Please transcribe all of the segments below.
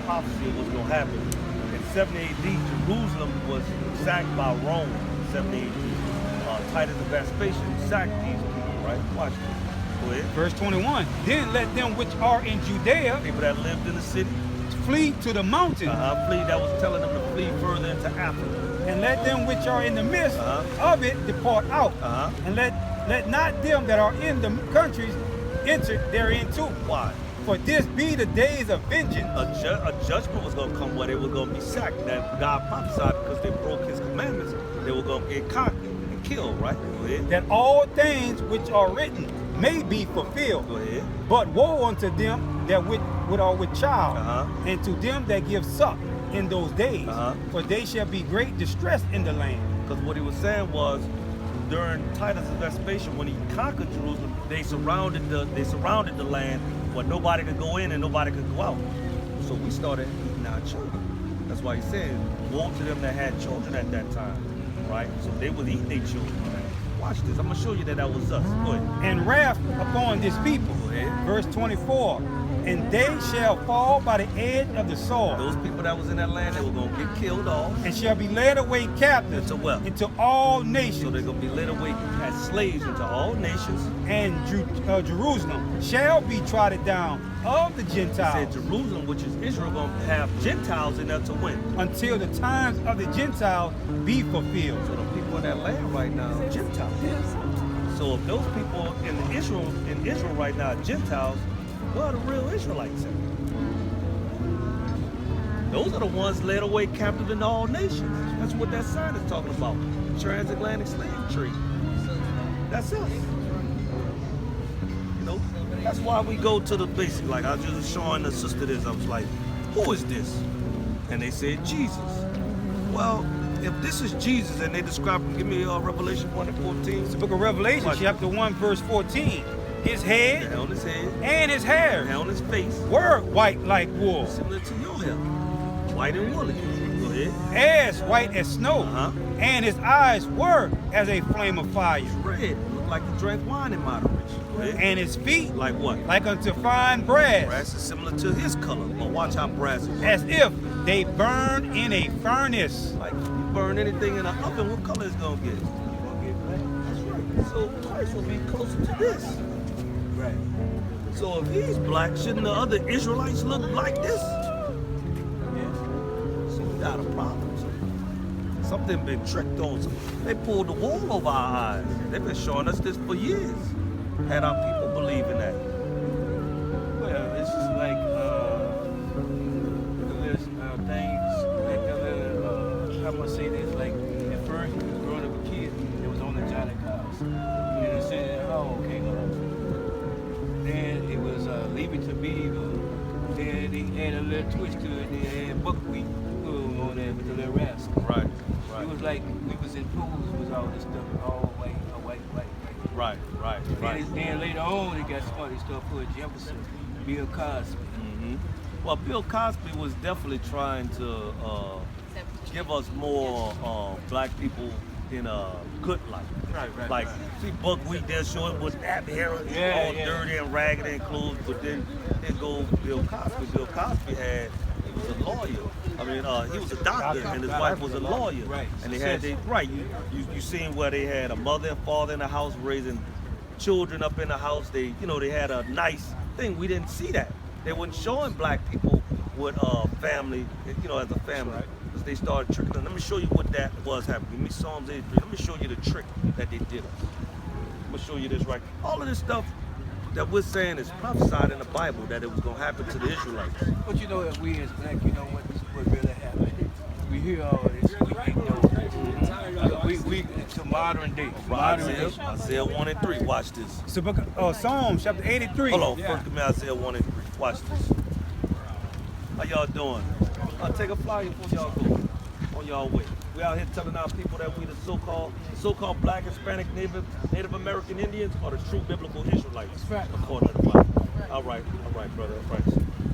prophecy of what's going to happen. In 70 AD, Jerusalem was sacked by Rome. 70 AD. Titus of Vespasian sacked these people, right? Watch this. Go ahead. Verse 21. Then let them which are in Judea People that lived in the city. flee to the mountains, Flee. That was telling them to flee further into Africa. and let them which are in the midst of it depart out, and let not them that are in the countries enter therein too. Why? For this be the days of vengeance. A judgment was going to come where they were going to be sacked. That God prophesied because they broke his commandments. They were going to get conquered and killed, right? Go ahead. That all things which are written may be fulfilled. Go ahead. But woe unto them that are with child, and to them that give suck in those days, for they shall be great distress in the land. Because what he was saying was, during Titus of Vespasian, when he conquered Jerusalem, they surrounded the land where nobody could go in and nobody could go out. So we started eating our children. That's why he said, woe to them that had children at that time, right? So they would eat their children. Watch this. I'm going to show you that was us. Go ahead. And wrath upon this people. Go ahead. Verse 24. And they shall fall by the edge of the sword. Those people that was in that land, they were going to get killed off. And shall be led away captives into all nations. So they're going to be led away as slaves into all nations. And Jerusalem shall be trodden down of the Gentiles. He said Jerusalem, which is Israel, going to have Gentiles in there to win. Until the times of the Gentiles be fulfilled. So the people in that land right now are Gentiles. So if those people in Israel right now are Gentiles, where are the real Israelites at? Those are the ones led away captive in all nations. That's what that sign is talking about. Transatlantic slave trade. That's us. You know, that's why we go to the basic. Like I was just showing the sister this. I was like, who is this? And they said Jesus. Well, if this is Jesus and they describe him, give me Revelation 1:14. It's the book of Revelation, chapter 1, verse 14. His head, on his head, and his hair, and on his face were white like wool. Similar to your hair, white and woolly. Go ahead. As white as snow, and his eyes were as a flame of fire. Red, looked like he drank wine in moderation. And his feet, like what? Like unto fine brass. Brass is similar to his color, but watch how brass is. As if they burn in a furnace. Like if you burn anything in an oven, what color is it gonna get? It's gonna get black. That's right. So Christ will be closer to this. Right. So if he's black, shouldn't the other Israelites look like this? Yeah. So we got a problem. Something been tricked on. They pulled the wool over our eyes. They've been showing us this for years. Had our people believe in that. Well, it's just like the little things, like the little, how am I gonna say this? Like at first, growing up a kid, it was on the Johnny Cars. You know, saying, oh, okay, then it was Leave It to Beaver. Then they added a little twist to it. They had buckwheat on there with the little rascal. Right. It was like we was in pools with all this stuff, all white. Right. Then later on, they got smart. They started putting Jefferson, Bill Cosby. Well, Bill Cosby was definitely trying to give us more black people in a good life. Right. Like, see buckwheat there showing with that hair all dirty and ragged and clothes, but then go Bill Cosby. Bill Cosby he was a lawyer. I mean, he was a doctor and his wife was a lawyer. Right. And they had you seen where they had a mother and father in the house raising children up in the house. They had a nice thing. We didn't see that. They weren't showing black people with family, as a family. Because they started tricking them. Let me show you what that was happening. Give me Psalms 83. Let me show you the trick that they did us. I'm gonna show you this right. All of this stuff that we're saying is prophesied in the Bible that it was gonna happen to the Israelites. But if we as black, what really happened? We hear all this, we ignore it. We to modern day. Isaiah 1 and 3. Watch this. It's the book of Psalms, chapter 83. Hold on. First, give me Isaiah 1 and 3. Watch this. How y'all doing? Take a flyer before y'all go on y'all way. We out here telling our people that we the so-called black, Hispanic, Native American Indians are the true biblical Israelites. According to the Bible. All right, brother. All right.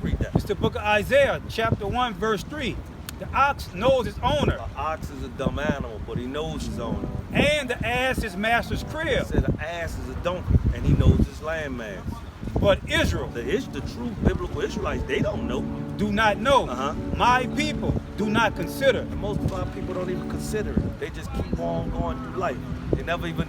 Read that. It's the book of Isaiah, chapter 1, verse 3. The ox knows its owner. The ox is a dumb animal, but he knows his owner. And the ass his master's crib. He said the ass is a donkey, and he knows his landmass. But Israel The true biblical Israelites, they don't know. do not know. My people do not consider. And most of our people don't even consider it. They just keep on going through life. They never even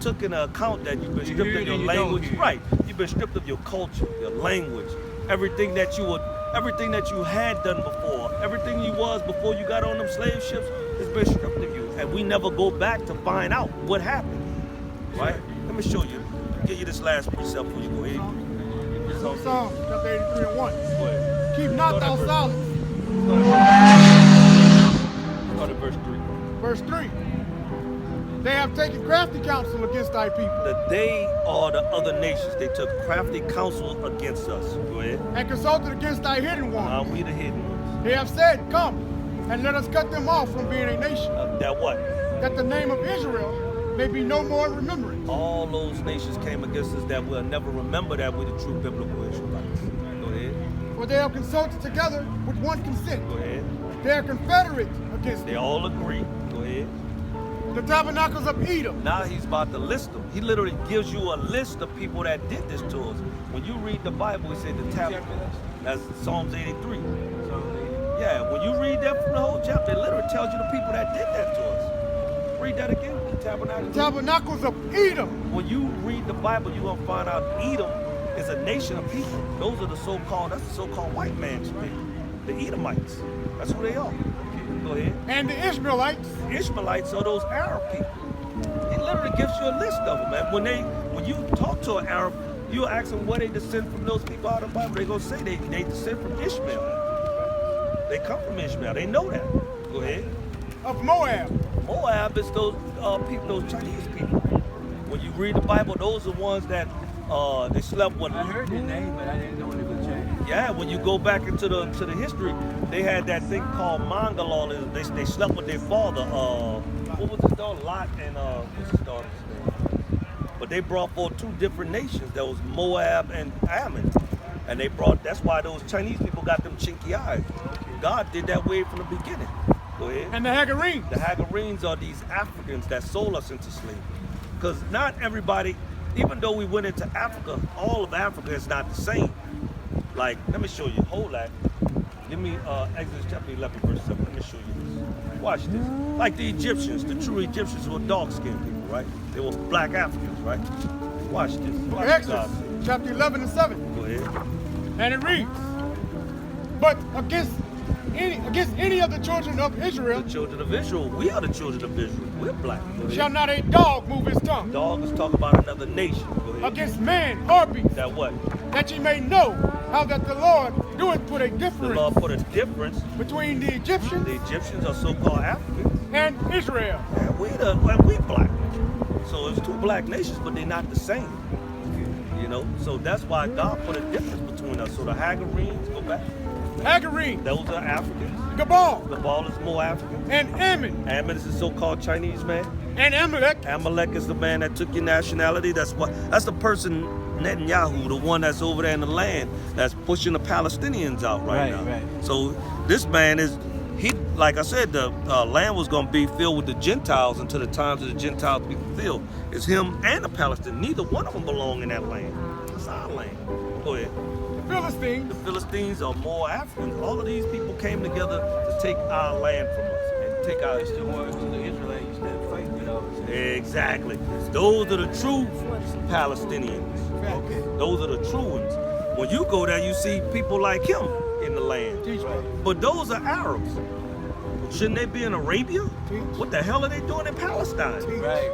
took into account that you've been stripped of your language. Right. You've been stripped of your culture, your language, everything that you had done before, everything you was before you got on them slave ships has been stripped of you. And we never go back to find out what happened. Right? Let me show you. Give you this last precept before you go ahead. Psalms chapter 83 and 1. Go ahead. Keep not thou silence. Start at verse 3. Verse 3. They have taken crafty counsel against thy people. That they are the other nations. They took crafty counsel against us. Go ahead. And consulted against thy hidden ones. We the hidden ones. They have said, come, and let us cut them off from being a nation. That what? That the name of Israel may be no more in remembrance. All those nations came against us that we'll never remember that we're the true biblical Israelites. Go ahead. For they have consulted together with one consent. Go ahead. They are confederate against They them. all agree. Go ahead. The tabernacles of Edom. Now he's about to list them. He literally gives you a list of people that did this to us. When you read the Bible, he said the tabernacle. That's Psalms 83. Yeah, when you read that from the whole chapter, it literally tells you the people that did that to us. Read that again. The tabernacle. Tabernacles of Edom. When you read the Bible, you're gonna find out Edom is a nation of people. Those are the so-called, that's the so-called white man's people. The Edomites. That's who they are. Go ahead. And the Israelites. The Ishmaelites are those Arab people. He literally gives you a list of them, man. When you talk to an Arab, you ask them where they descend from those people out of the Bible. They're gonna say they descend from Ishmael. They come from Ishmael. They know that. Go ahead. Of Moab. Moab is those people, those Chinese people. When you read the Bible, those are the ones that they slept with. I heard the name, but I didn't know it was Chinese. Yeah, when you go back into the history, they had that thing called Mongoloism. They slept with their father. What was his daughter? Lot and what's his daughter's name? But they brought forth two different nations. There was Moab and Ammon, and that's why those Chinese people got them chinky eyes. God did that way from the beginning. Go ahead. And the Hagarenes. The Hagarenes are these Africans that sold us into slavery. Because not everybody, even though we went into Africa, all of Africa is not the same. Like, let me show you. Hold that. Give me Exodus chapter 11, verse 7. Let me show you this. Watch this. Like the Egyptians, the true Egyptians were dark-skinned people, right? They were black Africans, right? Watch this. Watch Exodus chapter 11 and 7. Go ahead. And it reads, but against any of the children of Israel, The children of Israel, we are the children of Israel. We're black. Go ahead. shall not a dog move his tongue Dog is talking about another nation. Go ahead. against man or beast, That what? that ye may know how that the Lord doeth put a The difference Lord put a difference. between the Egyptians The Egyptians are so-called Africans. and Israel. And we black. So it's two black nations, but they're not the same. You know, so that's why God put a difference between us. So the Hagarenes, go back. Hagarene, Those are Africans. Gabal, The ball is more African. and Ammon, Ammon is the so-called Chinese man. and Amalek, Amalek is the man that took your nationality. That's the person, Netanyahu, the one that's over there in the land that's pushing the Palestinians out right now. Right. So this man like I said, the land was going to be filled with the Gentiles until the times of the Gentiles be fulfilled. It's him and the Palestinians. Neither one of them belong in that land. It's our land. Go ahead. the Philistines, The Philistines are more Africans. All of these people came together to take our land from us and take our It's the ones, the Israelites that fight with us. Exactly. Those are the true Palestinians. okay. Those are the true ones. When you go there, you see people like him in the land. Teach me. But those are Arabs. Shouldn't they be in Arabia? What the hell are they doing in Palestine? Right.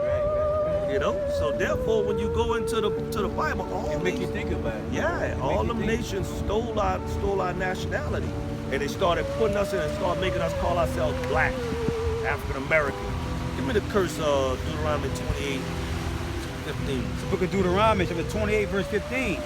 You know. So therefore, when you go into the Bible, It make you think about it. yeah, all them nations stole our nationality, and they started putting us in and started making us call ourselves black, African American. Give me the curse of Deuteronomy 28:15. It's the book of Deuteronomy, chapter 28, verse 15.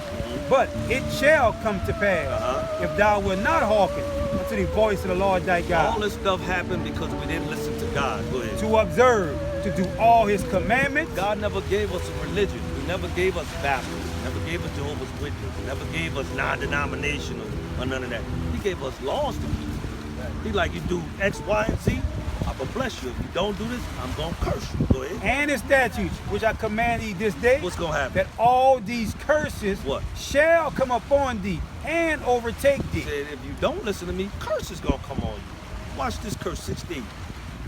But it shall come to pass, if thou wilt not hearken unto the voice of the Lord thy All God, this stuff happened because we didn't listen to God. Go ahead. to observe, to do all his commandments, God never gave us a religion. He never gave us Baptist. He never gave us Jehovah's Witness. He never gave us non-denominational or none of that. He gave us laws to keep. He like, you do X, Y, and Z, I gonna bless you. If you don't do this, I'm gonna curse you. Go ahead. And the statutes which I command thee this day, What's gonna happen? that all these curses What? shall come upon thee and overtake He thee. said, if you don't listen to me, curse is gonna come on you. Watch this curse 16.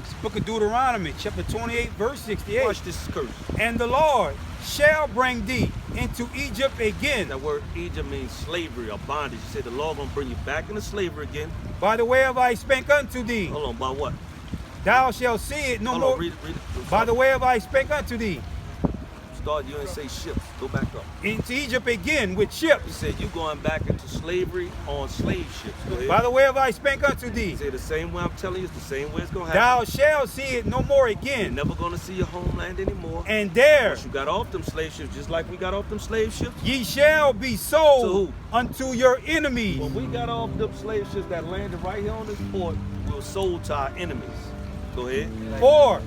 It's the book of Deuteronomy, chapter 28, verse 68. Watch this curse. And the Lord shall bring thee into Egypt again That word Egypt means slavery or bondage. He said the Lord gonna bring you back into slavery again. by the way of I spake unto thee. Hold on, by what? Thou shalt see it no Hold more. on, read it. By the way of I spake unto thee. Start, you didn't say ships. Go back up. Into Egypt again with He ships. said you going back into slavery on slave ships. Go ahead. By the way of I spake unto He thee. said the same way I'm telling you, it's the same way it's gonna happen. Thou shalt see it no more You're again. never gonna see your homeland anymore. And there Once you got off them slave ships, just like we got off them slave ships. ye shall be To sold who? unto your enemies. When we got off them slave ships that landed right here on this port, we were sold to our enemies. Go ahead. For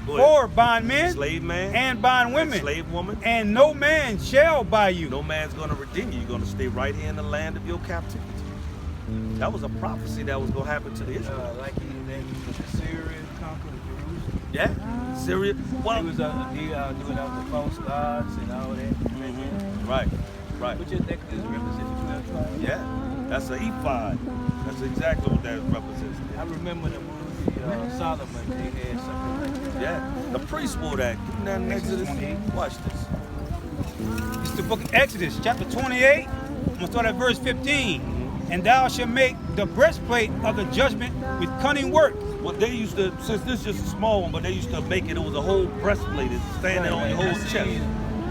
Go ahead. for bondmen Slave man and bondwomen, slave woman. and no man shall buy you. No man's gonna redeem you. You're gonna stay right here in the land of your captivity. That was a prophecy that was gonna happen to the Israelites. Like the Syrians conquered Jerusalem. Yeah, Syria. Well, He was doing out the false gods and all that. right, right. Which is that is representing 12 tribes. Yeah, that's an ephod. That's exactly what that represents. I remember the movie Solomon. They had something like that. Yeah, the priest wore that. Give me that in Exodus. 28. Watch this. It's the book of Exodus, chapter 28. I'm gonna start at verse 15. And thou shalt make the breastplate of the judgment with cunning work. Well, they used to, since this is just a small one, but they used to make it. It was a whole breastplate. It's standing on your whole chest.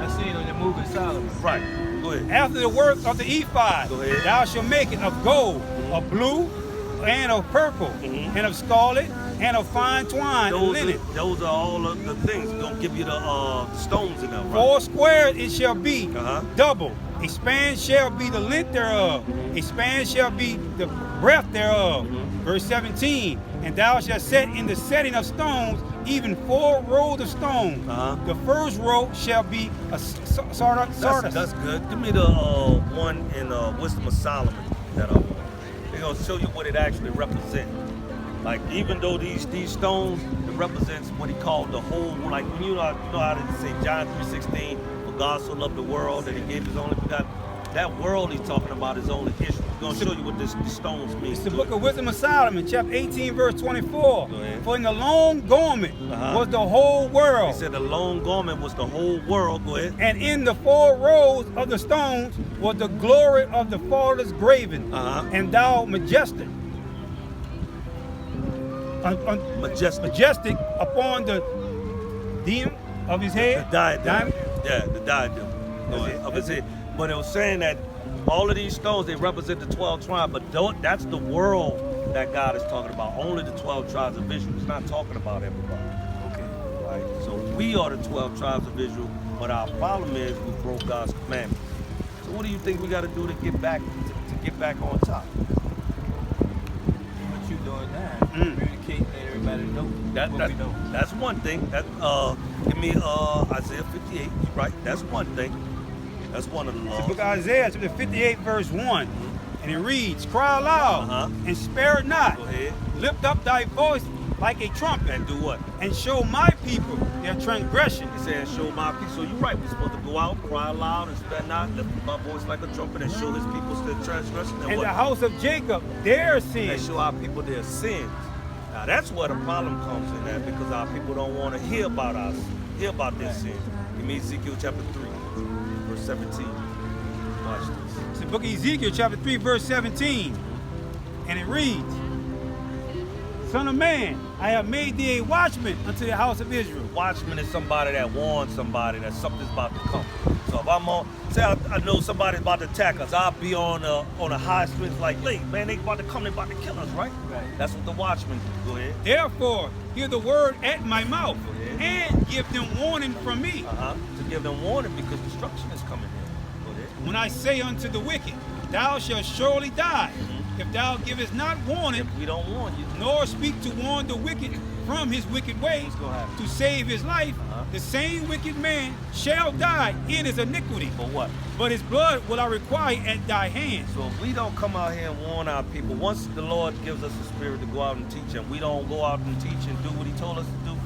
I seen on the movie Solomon. Right. Go ahead. After the work of the ephod, Go ahead. thou shalt make it of gold, of blue, and of purple, and of scarlet, and of fine twine and linen. Those are all of the things. It's gonna give you the stones in them. Right? 4 squares it shall be, Uh-huh. double. A span shall be the length thereof. A span shall be the breadth thereof. Verse 17. And thou shalt set in the setting of stones even 4 rows of stones. Uh-huh. The first row shall be a sardis. That's good. Give me the one in Wisdom of Solomon that I want. They're gonna show you what it actually represents. Like even though these stones, it represents what he called the whole. Like when you know how to say John 3:16, for God so loved the world that He gave His only begotten. That world He's talking about is only Israel. He's gonna show you what these stones mean. It's the book of Wisdom of Solomon, chapter 18, verse 24. Go ahead. For in the long garment Uh-huh. was the whole He world. said the long garment was the whole world. Go ahead. And in the 4 rows of the stones was the glory of the Father's graven. Uh-huh. And thou majestic. Majestic upon the diem of his The head. diadem. Yeah, the diadem of his head. But it was saying that all of these stones, they represent the 12 tribes, but that's the world that God is talking about. Only the 12 tribes of Israel. He's not talking about everybody. Okay. Right? So we are the 12 tribes of Israel, but our problem is we broke God's commandments. So what do you think we got to do to get back on top? What you doing now? Communicate, let everybody know what we know. That's one thing. Give me Isaiah 58. You're right. That's one thing. That's one of the The laws. book of Isaiah, chapter 58, verse 1. And it reads, Cry aloud Uh-huh. and spare it not. Go ahead. Lift up thy voice like a trumpet And do what? and show my people their transgression. He said, show my people. So you're right. We're supposed to go out, cry loud, and spare not, lift up our voice like a trumpet, and show his people their transgression. And And what? the house of Jacob their And sins. show our people their sins. Now that's where the problem comes in that because our people don't want to hear about their sins. Give me Ezekiel chapter 3, verse 17. Watch this. It's the book of Ezekiel, chapter 3, verse 17. And it reads, Son of man, I have made thee a watchman unto the house of Israel. Watchman is somebody that warns somebody that something's about to come. So if I'm on, say I know somebody's about to attack us, I'll be on a high strength like, hey, man, they about to come, they about to kill us, right? Right. That's what the watchman do. Go ahead. Therefore, hear the word at my mouth ahead. and give them warning from me. To give them warning because destruction is coming here. Go ahead. When I say unto the wicked, thou shalt surely die, if thou givest not warning, If we don't warn you, nor speak to warn the wicked from his wicked way, what's gonna happen? to save his life, the same wicked man shall die in his iniquity. For what? But his blood will I require at thy hand. So if we don't come out here and warn our people, once the Lord gives us the spirit to go out and teach them, we don't go out and teach and do what he told us to do,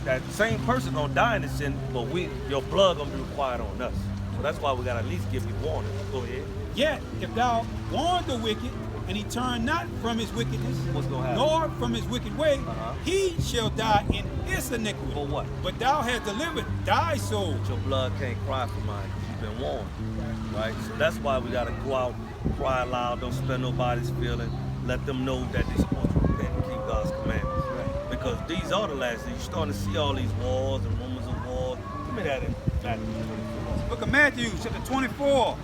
that same person gonna die in the sin, but your blood gonna be required on us. So that's why we gotta at least give you warning. Go ahead. Yet, if thou warn the wicked, and he turn not from his wickedness, What's gonna happen? nor from his wicked way, he shall die in his iniquity. For what? But thou hast delivered thy soul. But your blood can't cry for mine because you've been warned. Right? So that's why we gotta go out, cry loud, don't spare nobody's feeling, let them know that they're supposed to repent and keep God's commandments. Right? Because these are the last days. You're starting to see all these wars and rumors of wars. Give me that in Matthew 24. Book of Matthew, chapter 24.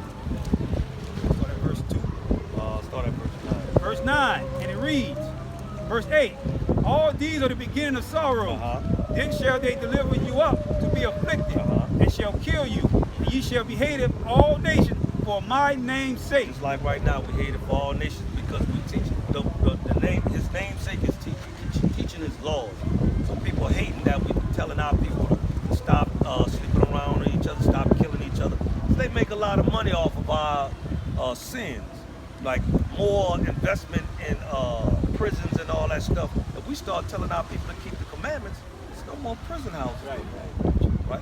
Start at verse 2. Start at verse 9. Verse 9, and it reads, verse 8, all these are the beginning of sorrow. Then shall they deliver you up to be afflicted, and shall kill you, and ye shall be hated of all nations for my name's sake. Just like right now, we hated for all nations because we teach the name. His namesake is teaching his laws. So people hating that we telling our people to stop sleeping around with each other, stop killing each other. So they make a lot of money off of our sins, like more investment in prisons and all that stuff. If we start telling our people to keep the commandments, there's no more prison houses. Right.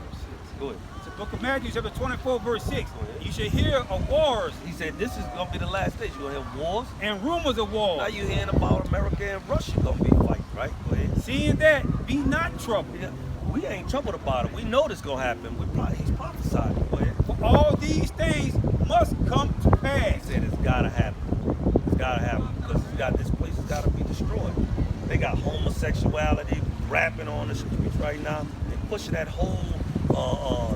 Go ahead. It's the book of Matthew, chapter 24, verse 6. You shall hear of wars He said this is gonna be the last days. You're gonna have wars. and rumors of wars. Now you're hearing about America and Russia gonna be fighting, right? Go ahead. Seeing that, be not troubled. Yeah, we ain't troubled about it. We know this gonna happen. He's prophesied. Go ahead. For all these things must come to He pass. said it's gotta happen. It's gotta happen because this place has gotta be destroyed. They got homosexuality rapping on the streets right now. They pushing that whole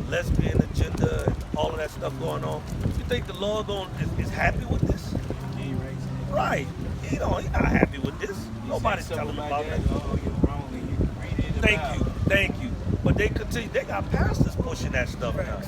lesbian agenda and all of that stuff going on. You think the Lord is happy with this? Right. He's not happy with this. Nobody's telling him about that. Thank you. But they continue. They got pastors pushing that stuff now.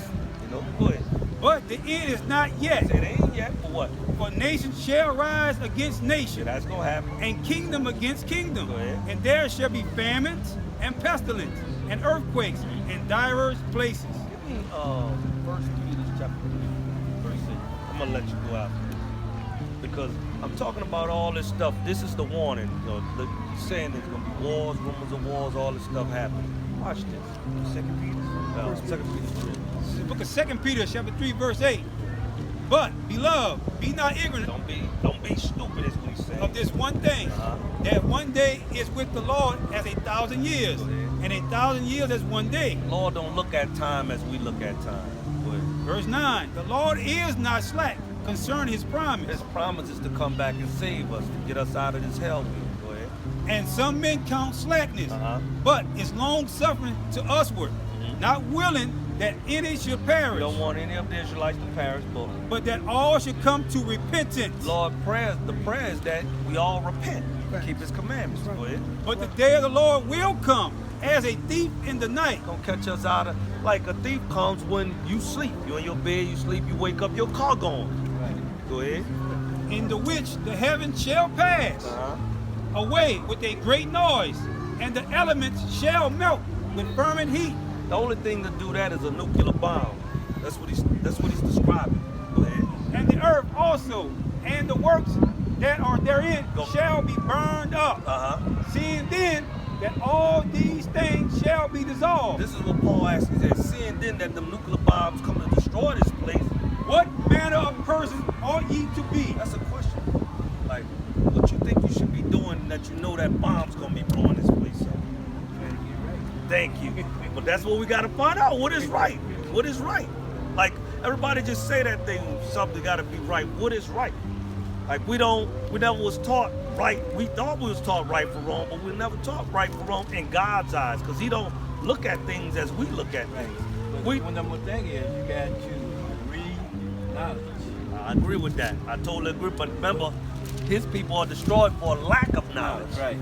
You know, go ahead. But the end is not yet. It ain't yet for what? For nation shall rise against Yeah, nation, that's gonna happen. and kingdom against kingdom. Go ahead. And there shall be famines and pestilence and earthquakes in divers places. Give me 1 Peter chapter 3, verse 6. I'm gonna let you go out because I'm talking about all this stuff. This is the warning. You know, saying there's gonna be wars, rumors of wars, all this stuff happening. Watch this. 2 Peter. No, 2 Peter 3. This is the book of 2 Peter, chapter 3, verse 8. But, beloved, be not ignorant Don't be stupid, is what he's saying. of this one thing, that one day is with the Lord as 1,000 years, and 1,000 years as one day. Lord don't look at time as we look at time. Go ahead. Verse 9, the Lord is not slack concerning his promise, His promise is to come back and save us, to get us out of this hell. Go ahead. and some men count slackness, but is long suffering to usward, not willing that any should We perish, don't want any of the Israelites to perish, but that all should come to repentance. Lord, the prayer is that we all repent, keep his commandments. Go ahead. But the day of the Lord will come as a thief in the night. Gonna catch us out of, like a thief comes when you sleep. You're in your bed, you sleep, you wake up, your car gone. Go ahead. In the which the heavens shall pass away with a great noise, and the elements shall melt with fervent heat. The only thing to do that is a nuclear bomb. That's what he's describing. Go ahead. And the earth also, and the works that are therein shall be burned up. Seeing then that all these things shall be dissolved. This is what Paul asks. He said, seeing then that the nuclear bombs come to destroy this place, What manner of person ought ye to be? that's a question. Like, what you think you should be doing that you know that bomb's gonna be blowing this place up? Thank you. But that's what we gotta find out. What is right? What is right? Like, everybody just say that thing, something gotta be right. What is right? Like, we never was taught right. We thought we was taught right for wrong, but we never taught right for wrong in God's eyes, because he don't look at things as we look at things. One number thing is you got to read knowledge. I agree with that. I totally agree. But remember, his people are destroyed for lack of knowledge. Right.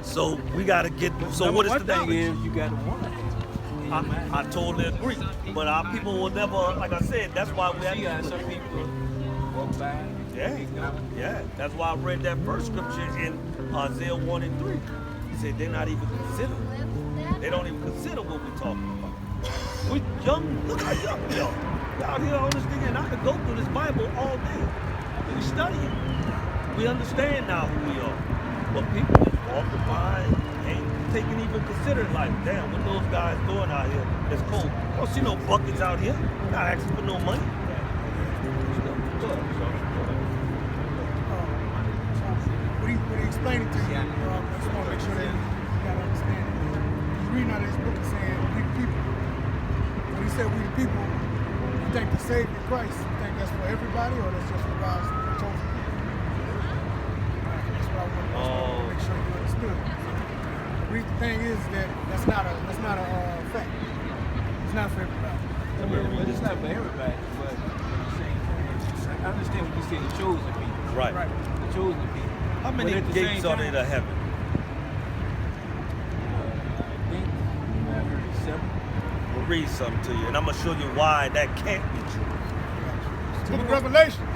So we got to get. So Number what is one the thing knowledge? is you got to want to have. I totally agree. But our people will never, like I said, that's why we See how have some people walk by. Yeah, Keep going. yeah. That's why I read that first scripture in Isaiah 1 and 3. He said they're not even considering. They don't even consider what we're talking about. We young, look how young we are. We're out here on this thing, and I could go through this Bible all day. We study it. We understand now who we are. But people just walking by, ain't taking even considering like, damn, what those guys doing out here? It's cold. I don't see no buckets out here. Not asking for no money. What he explained it to you, I just want to make sure that you got to understand it. He's reading out of this book and saying, we the people. When he said we the people, you think the Savior Christ, you think that's for everybody or that's just for God's chosen people? That's what I want to make sure you understood. The thing is that that's not a fact. It's not for everybody. But it's not for everybody. But I understand when you say the chosen people. Right. The chosen people. How many But at the gates same are there to heaven? I think I heard 7. We'll read something to you, and I'm going to show you why that can't be true. Book of Revelations,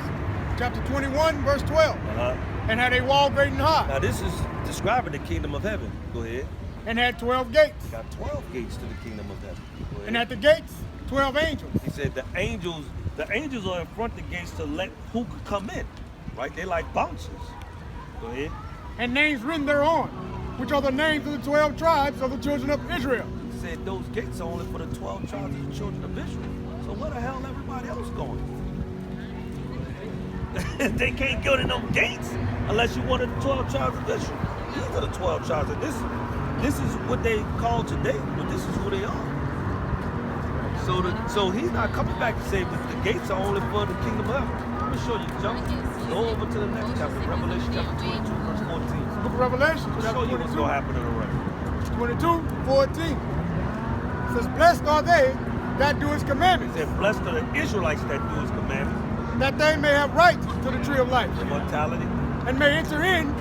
chapter 21, verse 12. And had a wall great and high, Now this is describing the kingdom of heaven. Go ahead. and had 12 gates. Got 12 gates to the kingdom of heaven. Go ahead. And at the gates, 12 angels. He said the angels are in front of the gates to let who could come in. Right? They're like bouncers. Go ahead. And names written thereon, which are the names of the 12 tribes of the children of Israel. He said those gates are only for the 12 tribes of the children of Israel. So where the hell everybody else going? They can't go to no gates unless you're one of the 12 tribes of Israel. These are the 12 tribes. And this is what they call today, but this is who they are. So he's not coming back to say that the gates are only for the kingdom of heaven. Let me show you, Jump. Go over to the next chapter, Revelation chapter 22, verse 14. Book of Revelation, I'll chapter show you what's 22, going to happen in the rest. 22, 14. It says, blessed are they that do his commandments, He said, blessed are the Israelites that do his commandments, that they may have right to the tree of life, immortality. and may enter in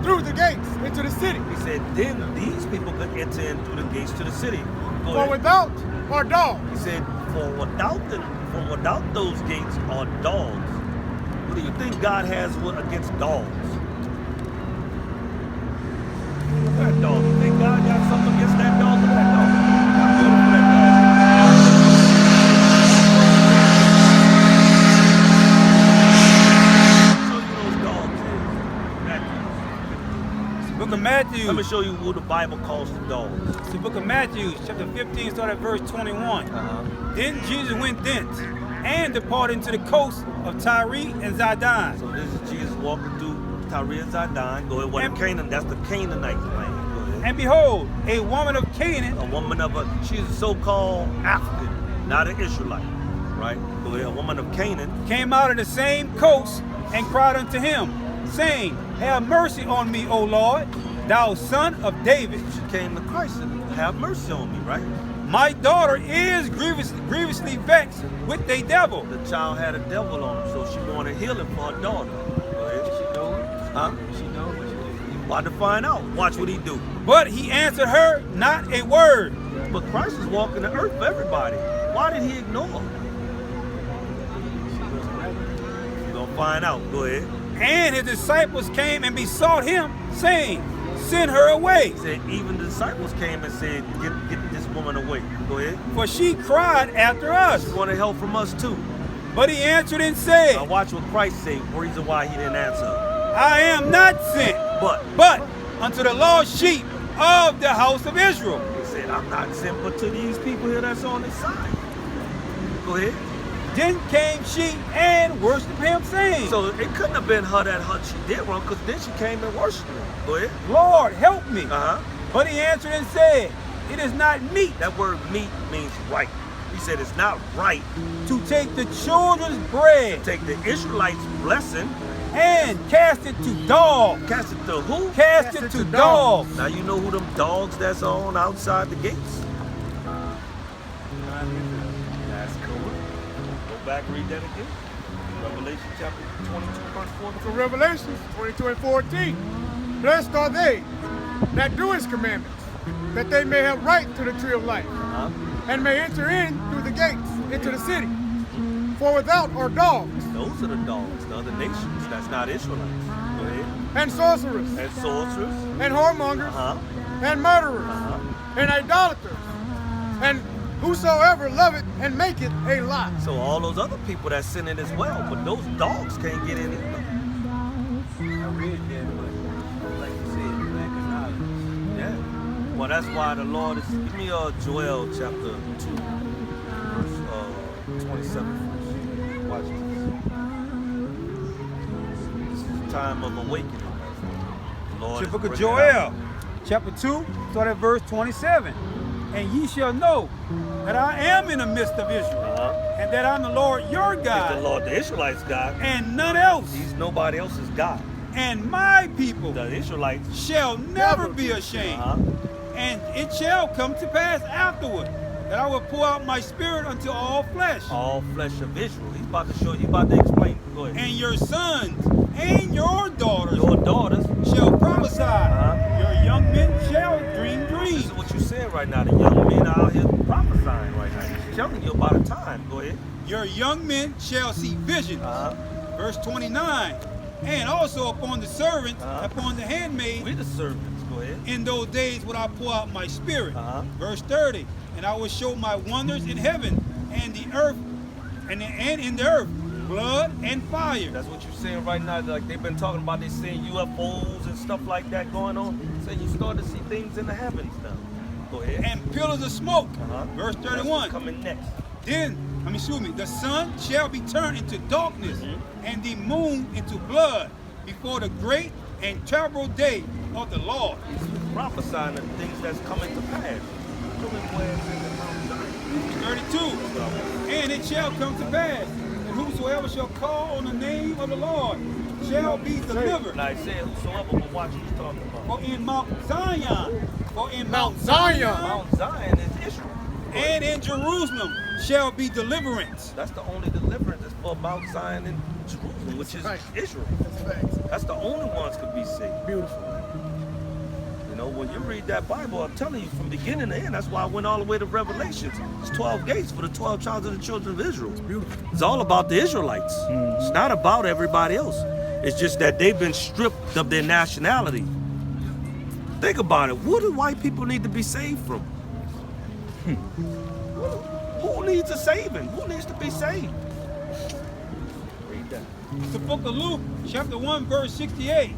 through the gates into the city. He said, then these people could enter in through the gates to the city. Go For ahead. without are dogs, He said, for without those gates are dogs. What do you think God has against dogs? Look at that dog. You think God got something against that dog? Look at that dog. How beautiful that dog is. Show you those dogs. Matthew. Book of Matthew. Let me show you who the Bible calls the dogs. It's the book of Matthew, chapter 15, start at verse 21. Then Jesus went thence and departed into the coast of Tyre and Zidon. So this is Jesus walking through Tyre and Zidon. Go ahead. What Canaan? That's the Canaanite land. Go ahead. And behold, a woman of Canaan A woman she's a so-called African, not an Israelite, right? Go ahead. A woman of Canaan. came out of the same coast and cried unto him, saying, have mercy on me, O Lord, thou son of David. She came to Christ and have mercy on me, right? My daughter is grievously vexed with a devil. The child had a devil on him, so she wanted healing for her daughter. Go ahead. She know it. Huh? She know what she did. About to find out. Watch what he do. But he answered her not a word. But Christ is walking the earth for everybody. Why did he ignore her? You're going to find out. Go ahead. And his disciples came and besought him, saying, send her away, He said, even the disciples came and said, get this woman away. Go ahead. for she cried after us. She wanted help from us too. But he answered and said, Now watch what Christ said, reason why he didn't answer her. I am not sent, but unto the lost sheep of the house of Israel. He said, I'm not sent but to these people here that's on this side. Go ahead. Then came she and worshipped him, saying, So it couldn't have been her that she did wrong, because then she came and worshiped him. Go ahead. Lord, help me. Uh-huh. But he answered and said, it is not meet That word meat means right. He said it's not right to take the children's bread to take the Israelites' blessing, and cast it to dogs. cast it to who? Cast it to dogs. Now you know who them dogs that's on outside the gates? That's cool. Go back, read that again. Revelation chapter 22, verse 14. So Revelation 22 and 14. Blessed are they that do his commandments, that they may have right to the tree of life, and may enter in through the gates into the city. For without are dogs, Those are the dogs, the other nations. That's not Israelites. Go ahead. and sorcerers, And sorcerers. and whoremongers, Uh-huh. and murderers, Uh-huh. and idolaters, and whosoever loveth and maketh a lie. So all those other people that's sinning as well, but those dogs can't get in either. I read that, but like you said, lack of knowledge. Yeah. Well, that's why the Lord is. Give me Joel chapter 2, verse 27 first. Watch this. This is the time of awakening. The Lord The is book of bringing it out. Joel, chapter 2, start at verse 27. And ye shall know that I am in the midst of Israel, Uh-huh. and that I'm the Lord your He's the God, Lord, the Israelites' God. and none else. He's nobody else's God. And my people The Israelites. shall never be ashamed. Uh-huh. And it shall come to pass afterward that I will pour out my spirit unto all flesh. All flesh of Israel. He's about to show you, about to explain. Go ahead. And your sons and your daughters Your daughters. shall prophesy. Uh-huh. Your young men shall dream This dreams. is what you're saying right now. The young men out here prophesying right now. He's telling you about a time. Go ahead. Your young men shall see visions. Uh-huh. Verse 29. And also upon the servants, Uh-huh. upon the handmaid, We the servants. Go ahead. in those days will I pour out my spirit. Uh-huh. Verse 30. And I will show my wonders in heaven and the earth, and in the earth, blood and fire. That's what you're saying right now. Like they've been talking about, they seeing UFOs and stuff like that going on. So you start to see things in the heavens now. Go ahead. And pillars of smoke. Uh-huh. Verse That's what's 31. coming next. Then, the sun shall be turned into darkness, Mhm. and the moon into blood, before the great and terrible day of the Lord. He's prophesying the things that's coming to pass. Coming where it's in the Mount Zion. 32. And it shall come to pass that whosoever shall call on the name of the Lord shall be delivered. Now he said whosoever, but watch what he's talking about. For in Mount Zion, Mount Zion. Mount Zion is Israel. and in Jerusalem shall be deliverance. That's the only deliverance is for Mount Zion and Jerusalem, which is Right. Israel. That's facts. That's the only ones could be saved. Beautiful. You know, when you read that Bible, I'm telling you, from beginning to end, that's why I went all the way to Revelations. It's 12 gates for the 12 tribes of the children of Israel. Beautiful. It's all about the Israelites. It's not about everybody else. It's just that they've been stripped of their nationality. Think about it. What do white people need to be saved from? Who needs a saving? Who needs to be saved? Read that. It's the book of Luke, chapter 1, verse 68.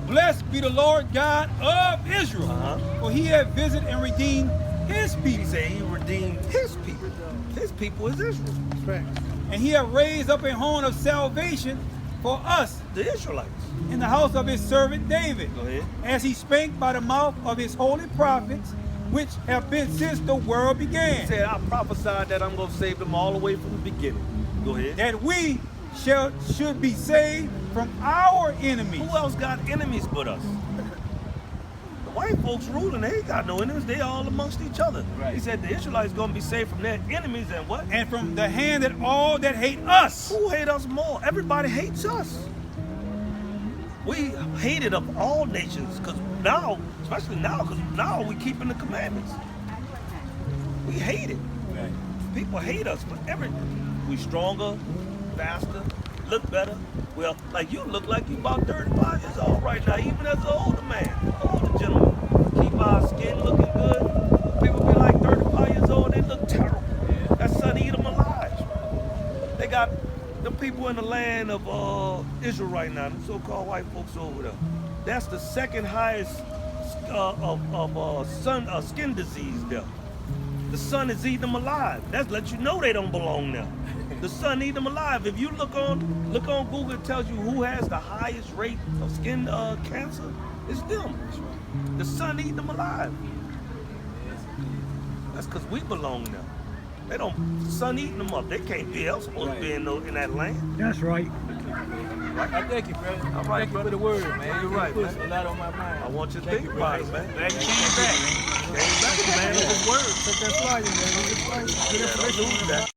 Blessed be the Lord God of Israel, Uh-huh. for he hath visited and redeemed his He people. said he redeemed his people. His people is Israel, Facts. And he hath raised up a horn of salvation for us the Israelites. in the house of his servant David, Go ahead. as he spake by the mouth of his holy prophets, which have been since the world He began, said, I prophesied that I'm going to save them all the way from the beginning. Go ahead. that we should be saved from our enemies. Who else got enemies but us? The white folks ruling, they ain't got no enemies. They all amongst each other. Right. He said the Israelites going to be saved from their enemies and what? And from the hand of all that hate us. Who hate us more? Everybody hates us. We hated of all nations because now, especially now, because now we keeping the commandments. We hate it. People hate us for everything. We stronger, faster, look better. Well, like you look like you about 35 years old right now, even as an older man, older gentleman. Keep our skin looking good. People be like 35 years old, they look terrible. That sun eat them alive. They got the people in the land of Israel right now, the so-called white folks over there. That's the second highest skin disease there. The sun is eating them alive. That lets you know they don't belong there. The sun eat them alive. If you look on Google, it tells you who has the highest rate of skin cancer. It's them. The sun eat them alive. That's because we belong there. They don't. The sun eating them up. They can't be else supposed to be in that land. That's right. I thank you, brother. All right, Thank you for the word, man. You're right, You put man. a lot on my mind. I want you to Thank think you, about it, brother. man. Glad you came back. Came back, man. It was word. Take that flyer, man. Take that flyer. Good Yeah, don't information. lose that.